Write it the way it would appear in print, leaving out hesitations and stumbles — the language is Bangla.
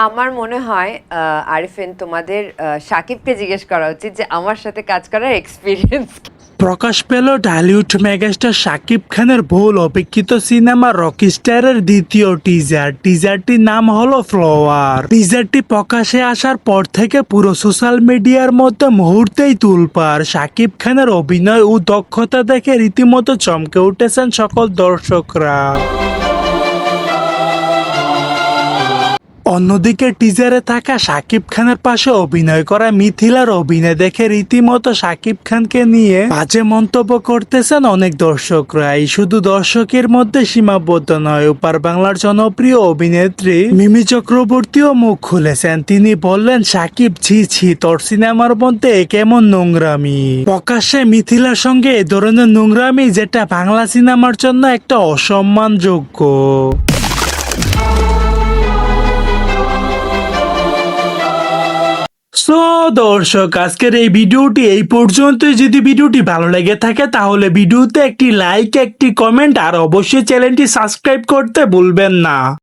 আমার মনে হয় আরিফিন তোমাদের সাকিবকে জিজ্ঞেস করা উচিত যে আমার সাথে কাজ করার এক্সপিরিয়েন্স। প্রকাশ পেল ঢালিউড মেগাস্টার শাকিব খানের বহুল অপেক্ষিত সিনেমা রকিস্টারের দ্বিতীয় টিজারটির নাম হলো ফ্লাওয়ার। টিজারটি প্রকাশে আসার পর থেকে পুরো সোশ্যাল মিডিয়ার মধ্যে মুহূর্তেই তুলপাড়। শাকিব খানের অভিনয় ও দক্ষতা দেখে রীতিমতো চমকে উঠেছেন সকল দর্শকরা। অন্যদিকে টিজারে থাকা শাকিব খানের পাশে অভিনয় করা মিথিলার অভিনয় দেখে রীতিমতো শাকিব খানকে নিয়ে বাজে মন্তব্য করতেছেন অনেক দর্শকরা। এই শুধু দর্শকের মধ্যে সীমাবদ্ধ নয়, ওপার বাংলার জনপ্রিয় অভিনেত্রী মিমি চক্রবর্তীও মুখ খুলেছেন। তিনি বললেন, শাকিব ছি ছি, তোর সিনেমার মধ্যে কেমন নোংরামি। প্রকাশ্যে মিথিলার সঙ্গে এ ধরনের নোংরামি যেটা বাংলা সিনেমার জন্য একটা অসম্মানযোগ্য। সো দর্শক, আজকের এই ভিডিওটি এই পর্যন্ত। যদি ভিডিওটি ভালো লেগে থাকে তাহলে ভিডিওতে একটি লাইক, একটি কমেন্ট আর অবশ্যই চ্যানেলটি সাবস্ক্রাইব করতে ভুলবেন না।